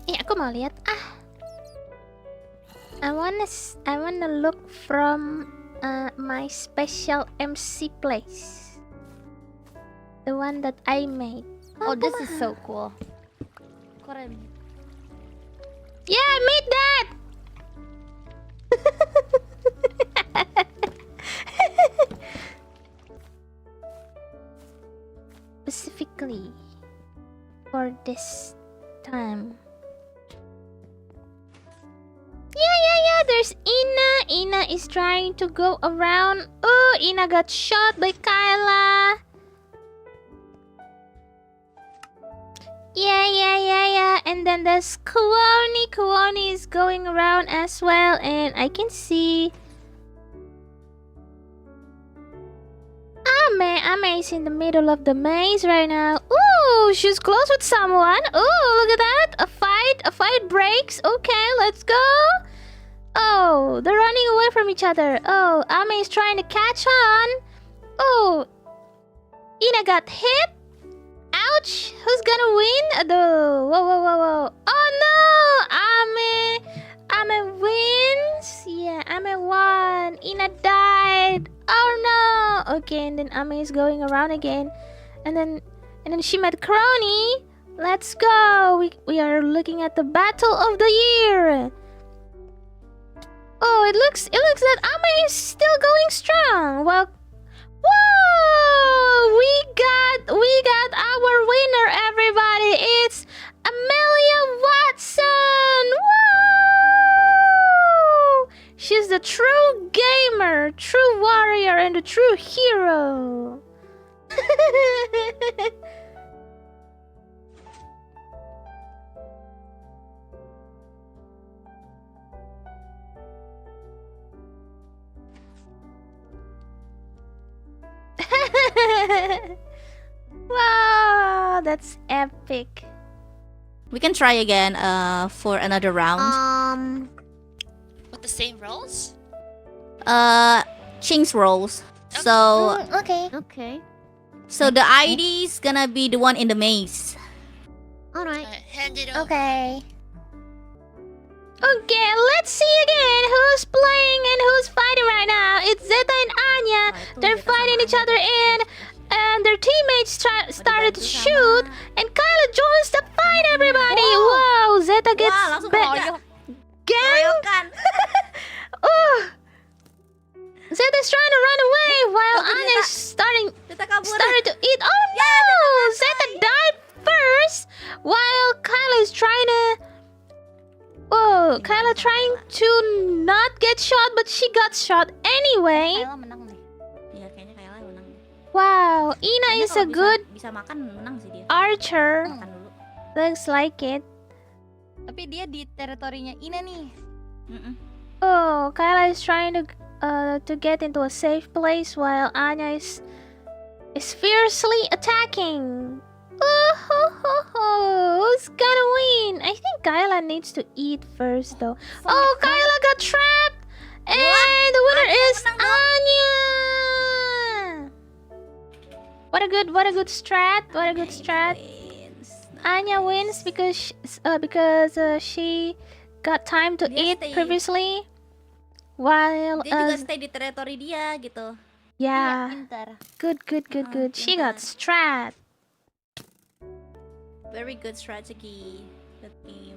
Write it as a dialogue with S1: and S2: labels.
S1: Aku mau lihat. I wanna look from my special MC place. The one that I made.
S2: Oh, this is so cool. Keren.
S1: Yeah, I made that. Specifically for this time. Yeah. There's Ina. Ina is trying to go around. Oh, Ina got shot by Kyla. Yeah. And then there's Kuoni. Kuoni is going around as well, and I can see Ame is in the middle of the maze right now. Ooh, she's close with someone. Ooh, look at that. A fight breaks. Okay, let's go. Oh, they're running away from each other. Oh, Ame is trying to catch on. Oh, Ina got hit. Ouch. Who's gonna win? Whoa. Oh no, Ame wins. Yeah, Ame won. Ina died. Oh no. Okay, and then Ame is going around again. And then she met Crony. Let's go. We are looking at the battle of the year. Oh, it looks that Ame is still going strong. Well, whoa! We got our winner, everybody. It's Amelia Watson. Woo! She's the true gamer, true warrior, and the true hero. Wow, that's epic.
S3: We can try again for another round.
S4: With the same roles?
S3: Ching's rolls. So
S2: Okay.
S3: so the ID is gonna be the one in the maze.
S2: Alright.
S4: Hand it over.
S2: Okay.
S1: Okay, let's see again who's playing and who's fighting right now. It's Zeta and Anya. They're fighting each other and their teammates started to shoot, and Kyla joins the fight, everybody. Wow, Zeta gets gang. Oh, Zeta's trying to run away while Anya is started to eat. Oh no, Zeta died first while Kyla is trying to. Oh, Kyla trying to not get shot, but she got shot anyway.
S3: Kayla menang deh. Iya, kayaknya Kayla menang deh.
S1: Wow, Ina is a good
S3: bisa makan menang sih dia.
S1: archer.
S3: Makan dulu.
S1: Looks like it.
S2: Tapi dia di teritorinya Ina nih.
S1: Oh, Kyla is trying to get into a safe place while Anya is fiercely attacking. Who's gonna win? I think Kyla needs to eat first though. Oh, Kyla got trapped! And the winner is Anya! What a good strat. Anya wins because she got time to
S3: Dia
S1: eat
S3: stay.
S1: previously. While
S3: Dia juga stay di teritori dia gitu.
S1: yeah.
S2: Pintar.
S1: Good. She got strat.
S3: Very good strategy. The team.